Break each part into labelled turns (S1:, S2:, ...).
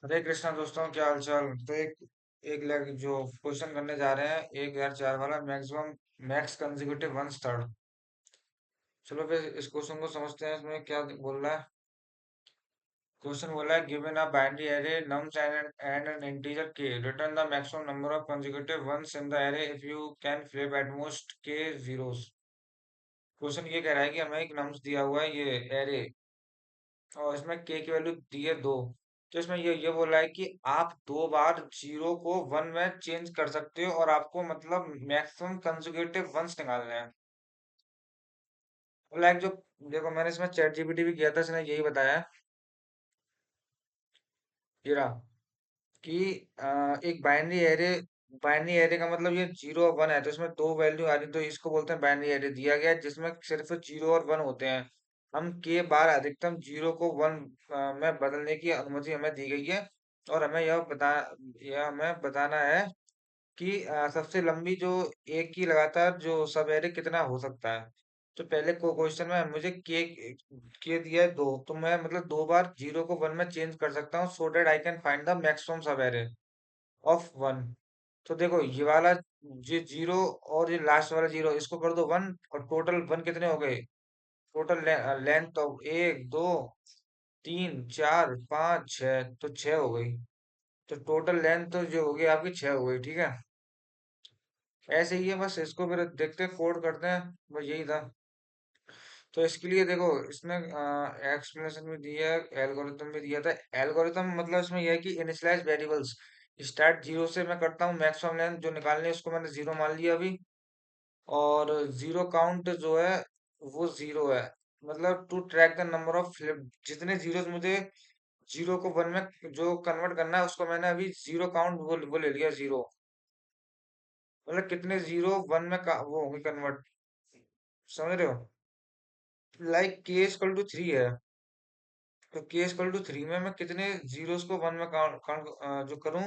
S1: हरे कृष्णा दोस्तों, क्या हाल चाल। तो एक एक लाख जो क्वेश्चन करने जा रहे हैं 1004 वाला, maximum max consecutive ones third. चलो फिर इस क्वेश्चन को समझते हैं। इसमें क्या बोल रहा है। क्वेश्चन बोला है, given a binary array nums and an integer K, return the maximum number of consecutive ones in the array if you can flip at most K zeros. Question ये कह रहा है कि हमें एक नम्स दिया हुआ है, ये एरे, और इसमें के की वैल्यू दी है 2। तो इसमें ये बोल रहा है कि आप 2 बार जीरो को 1 में चेंज कर सकते हो, और आपको मतलब मैक्सिमम कंसेक्यूटिव वंस निकालने हैं। लाइक जो, देखो मैंने इसमें चैट जीपीटी भी किया था, इसने यही बताया है, ये रहा, कि एक बाइनरी एरे का मतलब ये 0 और 1 है, तो इसमें 2 वैल्यू आ रही, तो इसको बोलते हैं बाइनरी एरे। दिया गया है जिसमें सिर्फ 0 और 1 होते हैं। हम के बार अधिकतम 0 को 1 में बदलने की अनुमति हमें दी गई है। और हमें यह हमें बताना है कि सबसे लंबी जो एक की लगातार जो सब एरे कितना हो सकता है। तो पहले को क्वेश्चन में मुझे के दिया है 2, तो मैं मतलब 2 बार 0 को 1 में चेंज कर सकता हूँ, so that I can find the maximum सब एरे ऑफ 1। तो देखो ये वाला, ये 0 और ये लास्ट वाला 0, इसको कर दो 1, और टोटल 1 कितने हो गए। टोटल लेंथ तो 1 2 3 4 5 6, तो 6 हो गई। तो टोटल लेंथ तो जो होगी आपकी 6 हो गई, ठीक है। ऐसे ही है, बस इसको फिर देखते हैं, कोड करते हैं। बस यही था। तो इसके लिए देखो, इसमें एक्सप्लेनेशन भी दिया है, एल्गोरिथम भी दिया था। एल्गोरिथम मतलब इसमें यह है कि इनिशियलाइज वेरिएबल्स, स्टार्ट 0 से मैं करता हूँ, मैक्सिमम लेंथ जो निकालनी है उसको मैंने 0 मान लिया अभी। और जीरो काउंट जो है वो 0 है। मतलब to track the number of flip, जितने जीरोस मुझे 0 को 1 में जो कन्वर्ट करना है, उसको मैंने अभी जीरो काउंट वो ले लिया 0। मतलब कितने जीरो 1 में वो होंगे कन्वर्ट, समझ रहे हो। लाइक के इक्वल टू 3 है, तो के इक्वल टू 3 में मैं कितने जीरोस को 1 में काउंट काउंट जो करूं,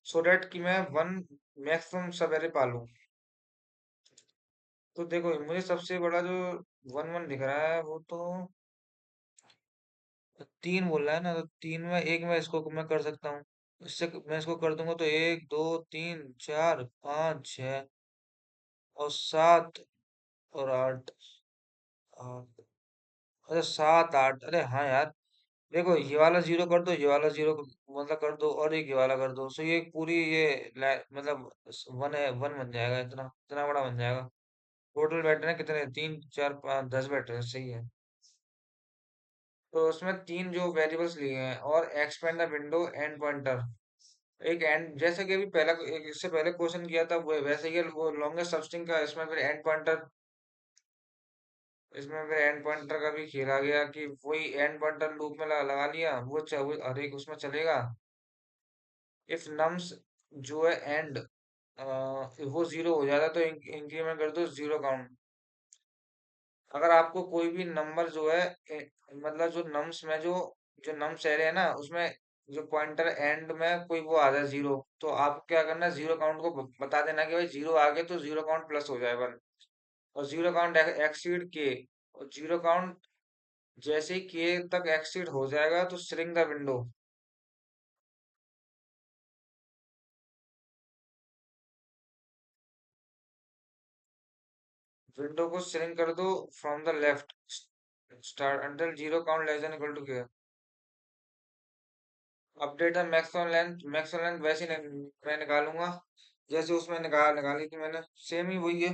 S1: सो दैट कि मैं 1 मैक्सिमम सवेरे पालूं। तो देखो मुझे सबसे बड़ा जो 1 1 दिख रहा है, वो तो 3 बोल रहा है ना, तो 3 में एक में इसको मैं कर सकता हूँ। इससे मैं इसको कर दूंगा तो 1 2 3 4 5 6 और 7 और 8। अरे 7 8, अरे हाँ यार। देखो ये वाला 0 कर दो, ये वाला 0 मतलब कर दो, और एक ये वाला कर दो, सो ये पूरी ये मतलब 1 है, 1 बन जाएगा, इतना इतना बड़ा बन जाएगा। टोटल बैठे हैं कितने, 3 4 5 10 बैठे हैं, सही है। तो उसमें 3 जो वेरिएबल्स लिए हैं, और expand the window and pointer. एक एंड, जैसे कि अभी पहला एक इससे पहले क्वेश्चन किया था, वो वैसे ही है, वो लॉन्गेस्ट सबस्ट्रिंग का, इसमें फिर एंड पॉइंटर। इसमें फिर एंड पॉइंटर का भी खेला गया कि वही एंड पॉइंटर लूप में लगा लिया, वो हर एक उसमें चलेगा। इफ नम्स जो है एंड वो 0 हो जाता है, तो इंक्रीमेंट कर दो 0 काउंट। अगर आपको कोई भी नंबर जो है मतलब जो नम्स में जो नम्स एरे है ना, उसमें जो पॉइंटर एंड में कोई वो आ जाए 0, तो आपको क्या करना है, 0 काउंट को बता देना कि भाई 0 आ गए, तो 0 काउंट प्लस हो जाए 1। और 0 काउंट एक्सीड के, और 0 काउंट जैसे ही के तक एक्सीड हो जाएगा, तो श्रिंक द विंडो। विंडो को श्रिंक कर दो from the left start until 0 count less than equal to K. Update the maximum length वैसे ही मैं निकालूंगा जैसे उसमें निकाली थी मैंने, सेम ही वही है।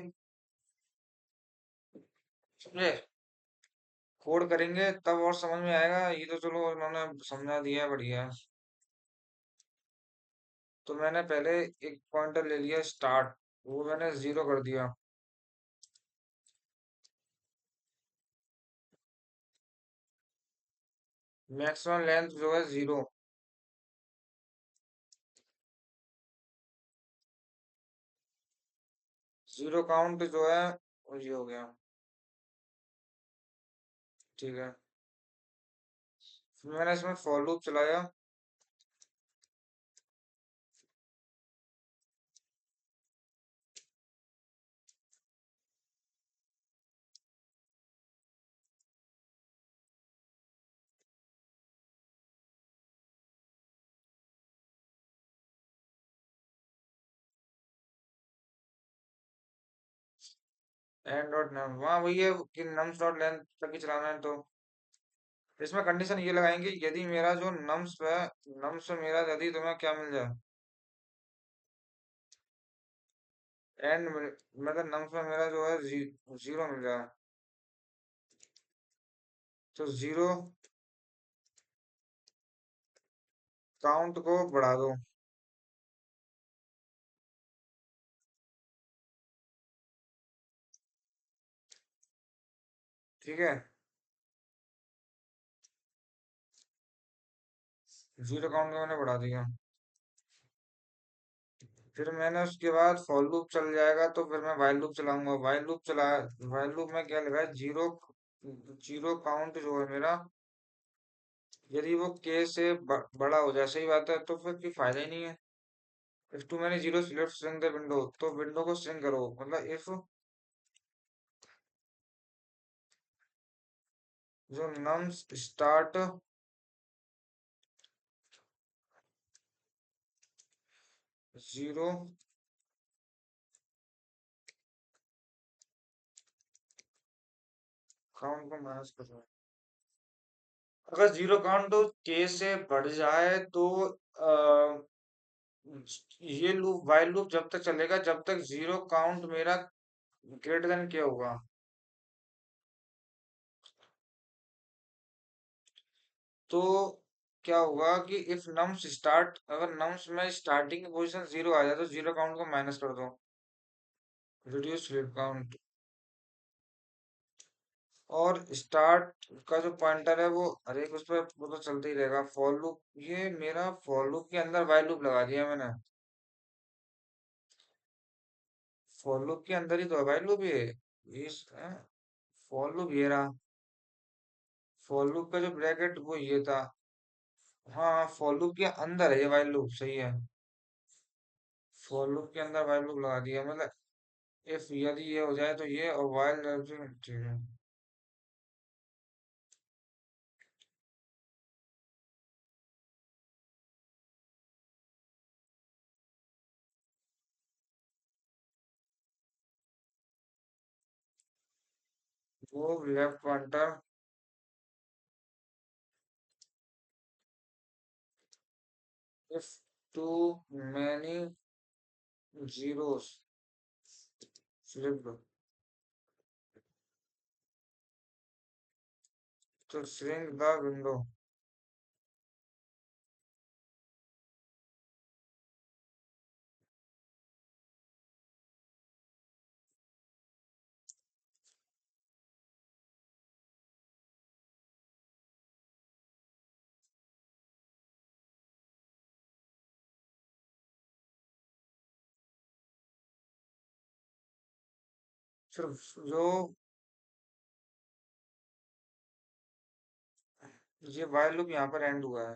S1: समझे। कोड करेंगे तब और समझ में आएगा, ये तो चलो उन्होंने समझा दिया है, बढ़िया है। तो मैंने पहले एक पॉइंटर ले लिया स्टार्ट, वो मैंने 0 कर दिया। मैक्सिमम लेंथ जो है 0। 0 काउंट जो है वो ये हो गया, ठीक है। फिर मैंने इसमें फॉर लूप चलाया। एंड डॉट नम, वहाँ वही है कि नम्स डॉट लेंथ तक ही चलाना है। तो इसमें कंडीशन ये लगाएंगे, यदि मेरा जो नम्स पे मेरा यदि तुम्हें क्या मिल जाए, मतलब नम्स में मेरा जो है जीरो मिल जाए, तो जीरो काउंट को बढ़ा दो। ठीक है, जीरो काउंट को मैंने बढ़ा दिया। फिर मैंने उसके बाद फॉर लूप चल जाएगा, तो फिर मैं वाइल लूप चलाऊंगा। वाइल लूप में क्या लिखा है, जीरो जीरो काउंट जो है मेरा, यदि वो के से बड़ा हो जाए, सही बात है, तो फिर कोई फायदा ही नहीं है। If two many zero left string the window, तो विंडो को स्ट्रिंग करो, मतलब इफ जो नम्स स्टार्ट जीरो काउंट को माइनस कर रहा है। अगर जीरो काउंट के से बढ़ जाए तो ये लूप वाइल लूप जब तक चलेगा जब तक जीरो काउंट मेरा ग्रेटर देन क्या होगा। तो क्या होगा कि इफ नम्स स्टार्ट, अगर नम्स में स्टार्टिंग की पोजीशन जीरो आ जाए तो जीरो काउंट को माइनस कर दो, रिड्यूस स्लीप काउंट। और स्टार्ट का जो पॉइंटर है वो हर एक उस पर वो तो चलता ही रहेगा। फॉर लूप, ये मेरा फॉर लूप के अंदर वाइल लूप लगा दिया मैंने। फॉर लूप के अंदर ही तो है वाइल लूप ये। इस फॉर लूप ये रहा। फॉर लूप का जो ब्रैकेट वो ये था। हाँ, फॉर लूप के अंदर है ये वाइल लूप, सही है। फॉर लूप के अंदर वाइल लूप लगा दिया, मतलब इफ यदि ये हो जाए तो ये, और वाइल, ठीक है। वो left pointer if two many zeros flip, तो shrink द विंडो। सिर्फ जो ये वाइल लूप यहाँ पर एंड हुआ है,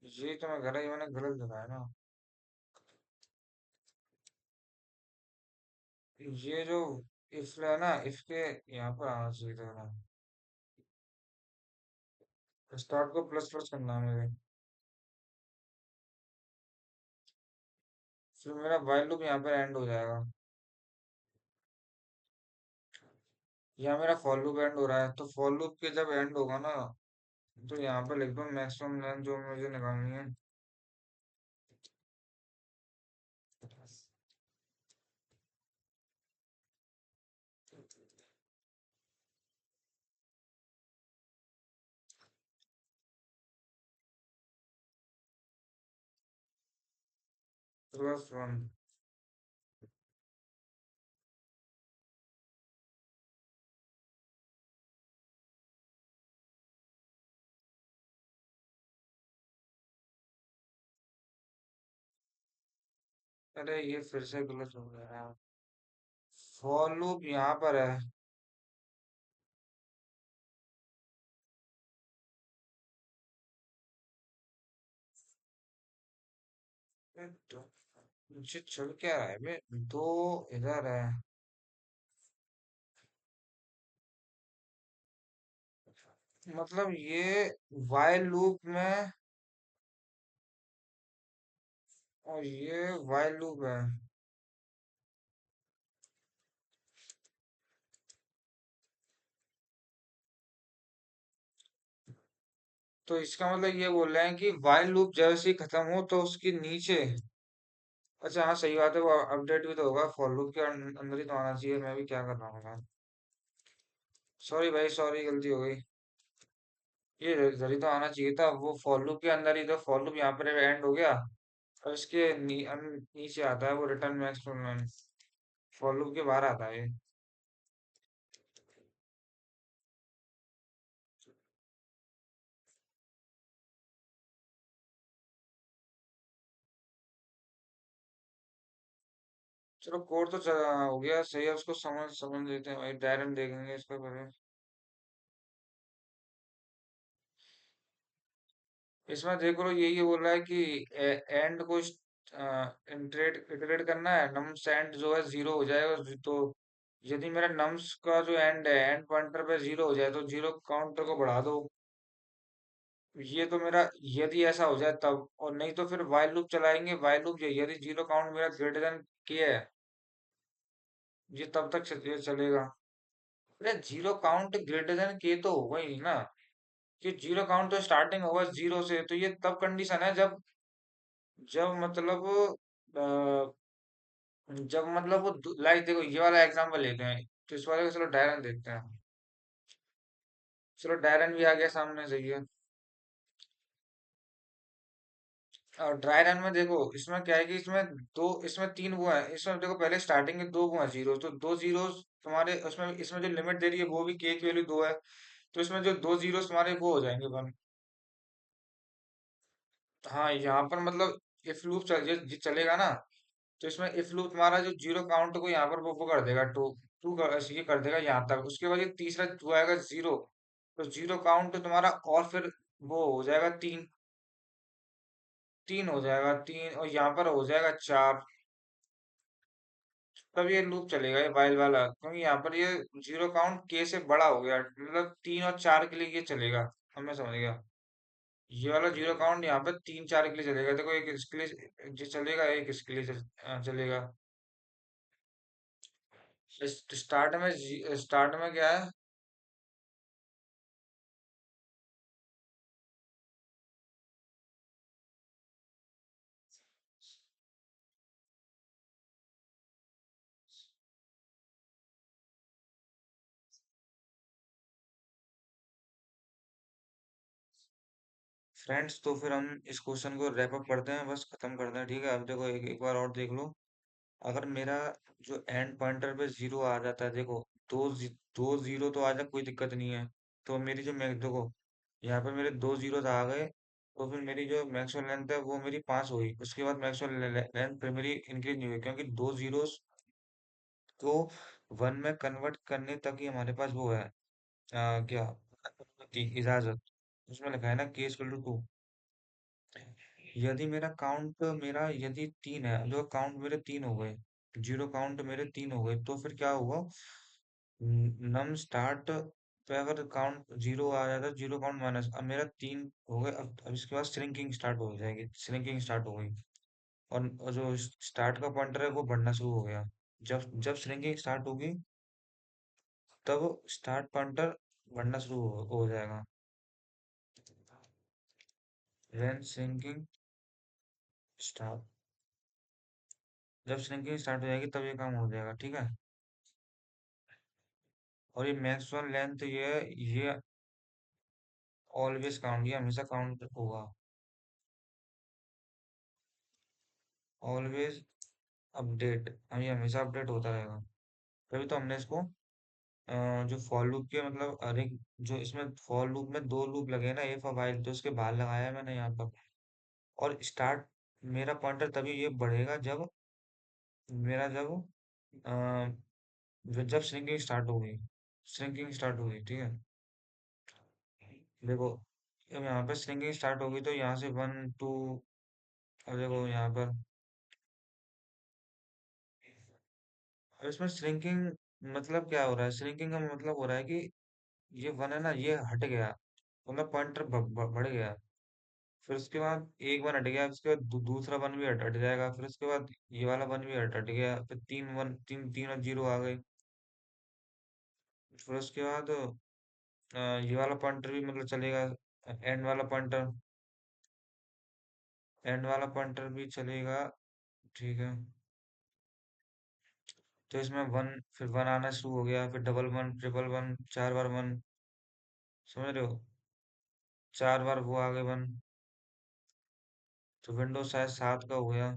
S1: ये तो मैं गलत, मैंने गलत दिखाया ना। ये जो इफ है ना, इसके यहाँ पर आना चाहिए था ना। स्टार्ट को प्लस प्लस करना है मुझे। फिर मेरा वाइल लूप यहाँ पर एंड हो जाएगा। यहाँ मेरा फॉर लूप एंड हो रहा है, तो फॉर लूप के जब एंड होगा ना, तो यहाँ पर लिख दो मैक्सिमम लेंथ जो मुझे निकालनी है। +1। अरे ये फिर से गलत हो गया यार। फॉर लूप यहाँ पर है। तो मुझे चल क्या रहा है बे, दो इधर है। मतलब ये वाइल लूप में, और ये वाइल लूप है। तो इसका मतलब ये बोल रहे हैं कि वाइल लूप जैसे ही खत्म हो तो उसके नीचे। अच्छा हाँ सही बात है, वो अपडेट भी तो होगा, फॉर लूप के अंदर ही तो आना चाहिए, मैं भी क्या कर रहा हूँ यार। सॉरी भाई सॉरी, गलती हो गई। ये इधर ही तो आना चाहिए था, वो फॉर लूप के अंदर ही तो, फॉर लूप यहाँ पर एंड हो गया और इसके नीचे आता है वो रिटर्न मैक्सिमम। फॉर लूप के बाहर आता है ये। चलो कोड तो हो गया सही है, उसको समझ समझ लेते हैं भाई, डायरेक्ट देखेंगे इसको पहले। इसमें देख लो यही बोल रहा है कि एंड को इंटरेट इटरेट करना है, नम्स एंड जो है जीरो हो जाएगा तो यदि मेरा नम्स का जो एंड है, एंड पॉइंटर पे जीरो हो जाए तो जीरो काउंटर को बढ़ा दो। ये तो मेरा, यदि ऐसा हो जाए तब, और नहीं तो फिर वाइल लूप चलाएंगे, वाइल लूप यदि जीरो काउंट मेरा ग्रेटर देन के है, ये तब तक चलेगा। अरे जीरो काउंट ग्रेटर देन के तो होगा ही नहीं ना, कि जीरो काउंट तो स्टार्टिंग होगा जीरो से, तो ये तब कंडीशन है जब, जब मतलब जब मतलब वो लाइक देखो ये वाला एग्जांपल लेते हैं, तो इस वाले को चलो डायरन देखते हैं। चलो डायरन भी आ गया सामने, सही है। और ड्राई रन में देखो इसमें क्या है कि इसमें दो, इसमें तीन वो है, इसमें देखो पहले स्टार्टिंग के दो वो है जीरो, तो दो जीरो तुम्हारे उसमें, इसमें जो लिमिट दे रही है वो भी के की वैल्यू दो है, तो इसमें जो दो जीरो तुम्हारे वो हो जाएंगे वन। हाँ यहाँ पर मतलब इफ लूप चलेगा ना, तो इसमें इफ लूप तुम्हारा जो जीरो काउंट को यहाँ पर वो कर देगा टू, ये कर देगा यहाँ तक, उसके बाद ये तीसरा जो आएगा जीरो, तो जीरो काउंट तुम्हारा और फिर वो हो जाएगा तीन, तीन हो जाएगा तीन, और यहाँ पर हो जाएगा चार। तब ये लूप चलेगा ये वाइल वाला, क्योंकि यहाँ पर ये जीरो काउंट के से बड़ा हो गया, मतलब तीन और चार के लिए ये चलेगा। अब मैं समझ गया, ये वाला जीरो काउंट यहाँ पे तीन चार के लिए चलेगा, देखो एक इसके लिए जो चलेगा, एक इसके लिए चलेगा। स्टार्ट में क्या है। फ्रेंड्स तो फिर हम इस क्वेश्चन को रैप अप करते हैं, बस खत्म करते हैं, ठीक है। अब देखो एक बार और देख लो, अगर मेरा जो एंड पॉइंटर पे जीरो आ जाता है, देखो दो जीरो तो आ जाए कोई दिक्कत नहीं है, तो मेरी जो मैं देखो यहाँ पे मेरे दो जीरो आ गए, तो फिर मेरी जो मैक्सिमम लेंथ है वो मेरी पास हुई, उसके बाद मैक्सिमम लेंथ फिर मेरी इंक्रीज नहीं हुई, क्योंकि दो जीरो को वन में कन्वर्ट करने तक ही हमारे पास वो है, क्या अनुमति, इजाजत। उसमें लिखा है ना के इक्वल टू टू। यदि मेरा काउंट मेरा यदि तीन है, जो काउंट मेरे तीन हो गए, जीरो काउंट मेरे तीन हो गए, तो फिर क्या होगा, नम स्टार्ट पे अगर काउंट जीरो आ जाता है, जीरो काउंट माइनस, अब मेरा तीन हो गए, अब इसके बाद श्रिंकिंग स्टार्ट हो जाएगी, श्रिंकिंग स्टार्ट हो गई, और जो स्टार्ट का पॉइंटर है वो बढ़ना शुरू हो गया। जब जब श्रिंकिंग स्टार्ट होगी तब स्टार्ट पॉइंटर बढ़ना शुरू हो जाएगा। व्हेन श्रिंकिंग स्टार्ट, जब श्रिंकिंग स्टार्ट हो जाएगी तब ये काम हो जाएगा, ठीक है। और ये मैक्सिमम लेंथ ये ऑलवेज काउंट, ये हमेशा काउंट होगा, ऑलवेज अपडेट, हम ये हमेशा अपडेट होता रहेगा। तभी तो हमने इसको जो फॉर लूप के मतलब, अरे जो इसमें फॉर लूप में दो लूप लगे हैं ना, ए फॉर वाइल, तो उसके बाहर लगाया है मैंने यहाँ पर। और स्टार्ट मेरा पॉइंटर तभी ये बढ़ेगा जब मेरा जब जब श्रिंकिंग स्टार्ट होगी, श्रिंकिंग स्टार्ट होगी, ठीक है। देखो अब यहाँ पे श्रिंकिंग स्टार्ट होगी तो यहाँ से वन टू, अब देखो यहाँ पर, अब इसमें श्रिंकिंग मतलब क्या हो रहा है, श्रिंकिंग का मतलब हो रहा है कि ये वन है ना, ये हट गया, मतलब पॉइंटर बढ़ गया, फिर उसके बाद एक वन हट गया, उसके बाद दूसरा वन भी हट जाएगा, फिर उसके बाद ये वाला वन भी हट गया, फिर तीन वन, तीन और जीरो आ गए, फिर उसके बाद ये वाला पॉइंटर भी मतलब चलेगा, एंड वाला पॉइंटर, एंड वाला पॉइंटर भी चलेगा। ठीक है। तो इसमें वन, फिर वन आना शुरू हो गया, फिर डबल वन, ट्रिपल वन, चार बार वन, समझ रहे हो? चार बार वो आ गए वन। तो विंडोज साइज 7 का हो गया।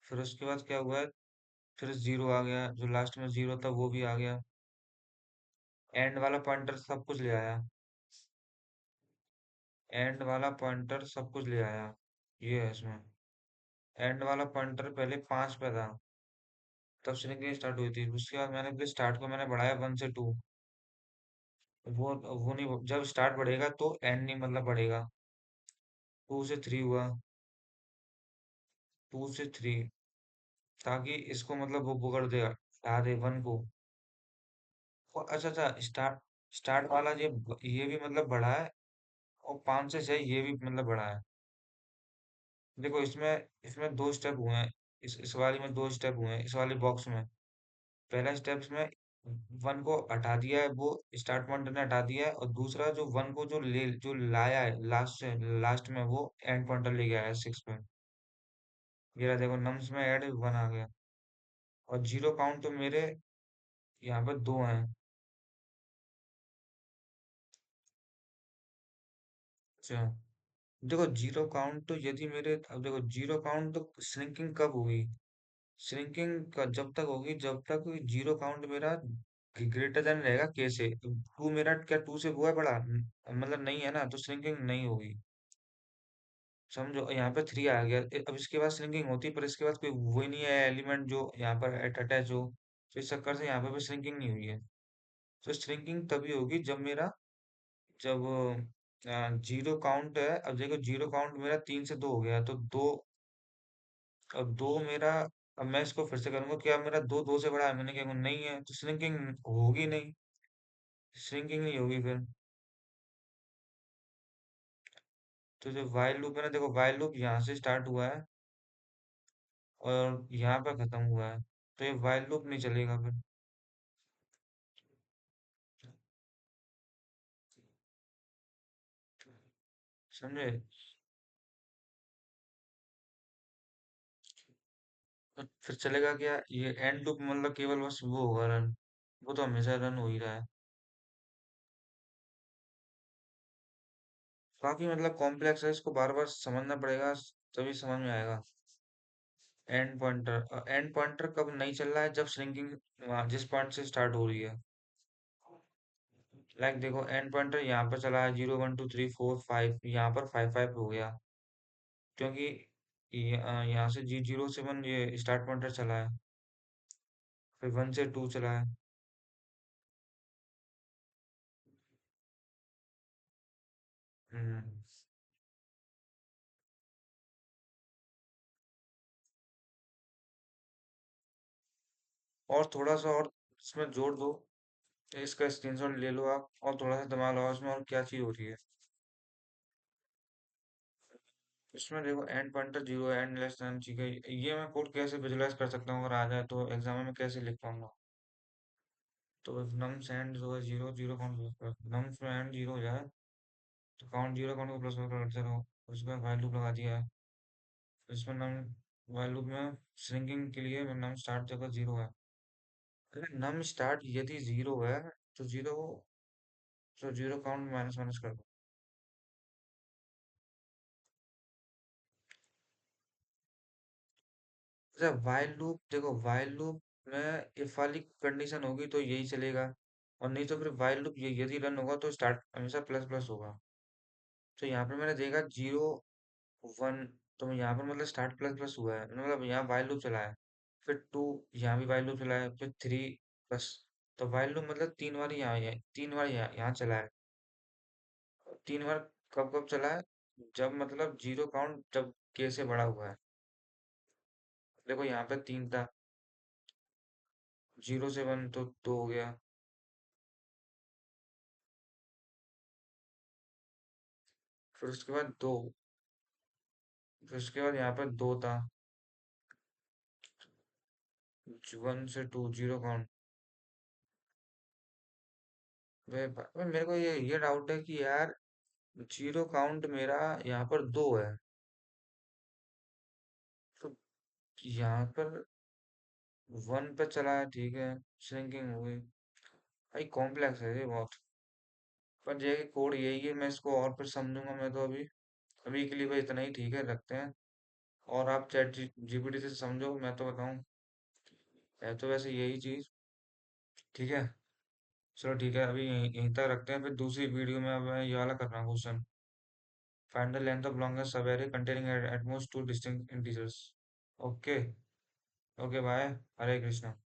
S1: फिर उसके बाद क्या हुआ है, फिर जीरो आ गया, जो लास्ट में जीरो था वो भी आ गया। एंड वाला पॉइंटर सब कुछ ले आया। एंड वाला पॉइंटर सब कुछ ले आया। ये है इसमें। एंड वाला पॉइंटर पहले 5 पे था, तब श्रिंकिंग स्टार्ट हुई थी। उसके बाद मैंने फिर स्टार्ट को मैंने बढ़ाया 1 से 2। वो नहीं, जब स्टार्ट बढ़ेगा तो एंड नहीं मतलब बढ़ेगा। 2 से 3 हुआ। 2 से 3, ताकि इसको मतलब वो पकड़ देगा, हटा दे वन को। अच्छा अच्छा, स्टार्ट, स्टार्ट वाला ये भी मतलब बढ़ा है। और 5 से 6 ये भी मतलब बढ़ा है। देखो इसमें, इसमें दो स्टेप हुए हैं। इस वाली में दो स्टेप हुए हैं, इस वाले बॉक्स में। पहला स्टेप में वन को हटा दिया है, वो स्टार्ट पॉइंटर ने हटा दिया है। और दूसरा जो वन को जो लाया है लास्ट से, लास्ट में वो एंड पॉइंटर ले गया है 6 पे। ये रहा देखो, नम्स में ऐड वन आ गया। और जीरो काउंट तो मेरे यहाँ पे दो हैं। अच्छा, देखो जीरो काउंट तो यदि मेरे, अब देखो जीरो काउंट तो श्रिंकिंग कब हुई, श्रिंकिंग का जब तक होगी जब तक जीरो काउंट मेरा ग्रेटर देन रहेगा के से। टू मेरा क्या, टू से वो है बड़ा, मतलब नहीं है ना, तो श्रिंकिंग नहीं होगी। समझो, यहाँ पे 3 आ गया। अब इसके बाद श्रिंकिंग होती है, पर इसके बाद कोई वो ही नहीं है एलिमेंट जो यहाँ पर अटैच हो। तो इस चक्कर से यहाँ पे भी श्रिंकिंग नहीं हुई है। तो श्रिंकिंग तभी होगी जब मेरा, जब जीरो काउंट है। अब देखो जीरो काउंट मेरा 3 से 2 हो गया, तो दो, अब दो मेरा, अब मैं इसको फिर से करूंगा, क्या मेरा दो दो से बड़ा है? मैंने क्या, नहीं है, तो श्रिंकिंग होगी नहीं, श्रिंकिंग नहीं होगी फिर। तो जो वाइल लूप है ना, देखो वाइल लूप यहाँ से स्टार्ट हुआ है और यहाँ पे खत्म हुआ है, तो ये वाइल लूप नहीं चलेगा फिर। समझे? तो फिर चलेगा क्या, ये एंड लूप मतलब केवल बस वो होगा रन, वो तो हमेशा रन हो ही रहा है। काफी मतलब कॉम्प्लेक्स है, इसको बार बार समझना पड़ेगा, तभी समझ में आएगा। एंड पॉइंटर, एंड पॉइंटर कब नहीं चल रहा है, जब श्रिंकिंग जिस पॉइंट से स्टार्ट हो रही है। लाइक देखो, एंड पॉइंटर यहाँ पर चला है 0 1 2 3 4 5, यहाँ पर 5 5 हो गया, क्योंकि यहाँ से G0 से 1 ये स्टार्ट पॉइंटर चला है। फिर 1 से 2 चला है। हम्म। और थोड़ा सा और इसमें जोड़ दो, इसका स्क्रीनशॉट ले लो आप, और थोड़ा सा दिमाग लगाओ इसमें और क्या चीज हो रही है। इसमें देखो, and pointer zero, and less than, ठीक है। ये मैं कोड कैसे विजुलाइज कर सकता हूँ, अगर आ जाए तो एग्जाम में मैं कैसे लिख पाऊंगा? तो नम्स एंड जो है जीरो, जीरो काउंट, नम्स में एंड जीरो हो जाए तो काउंट, जीरो काउंट को प्लस करते रहो। उसमें वाइल लूप लगा दिया है। इसमें नम, वाइल लूप में श्रिंकिंग के लिए नम स्टार्ट जगह जीरो है। अगर नम स्टार्ट यदि जीरो है, तो जीरो, तो जीरो काउंट माइनस माइनस कर दो। अच्छा, वाइल लूप देखो, वाइल लूप में इफ वाली कंडीशन होगी तो यही चलेगा, और नहीं तो फिर वाइल लूप ये यदि रन होगा तो स्टार्ट हमेशा प्लस प्लस होगा। तो यहाँ पर मैंने देखा 0 1, तो यहाँ पर मतलब स्टार्ट प्लस प्लस हुआ है, मतलब यहाँ वाइल लूप चला है। फिर 2, यहाँ भी वाइल लूप चला है, फिर 3 प्लस। तो वाइल लूप मतलब 3 बार यहाँ, 3 बार यहाँ चला है। 3 बार कब कब चला है, जब मतलब जीरो काउंट जब के से बड़ा हुआ है। देखो यहाँ पे 3 था, 0 से 1 तो 2 हो गया। फिर उसके बाद 2, फिर उसके बाद यहाँ पर 2 था, 1 से 2 जीरो काउंट। मेरे को ये डाउट है कि यार, जीरो काउंट मेरा यहाँ पर दो है। तो यहाँ पर वन पे चला है, ठीक है। श्रिंकिंग हो गई। भाई कॉम्प्लेक्स है ये बहुत। पर ये कोड यही है, मैं इसको और फिर समझूंगा। मैं तो अभी अभी के लिए भाई इतना ही ठीक है, रखते हैं। और आप चैट जीपीटी से समझो, मैं तो बताऊं है तो वैसे यही चीज। ठीक है। चलो ठीक है, अभी यहीं तक रखते हैं। फिर दूसरी वीडियो में अब मैं ये वाला कर रहा हूँ question. Find the length of longest sub array containing at most two distinct integers। Okay. Okay bye. Hare Krishna.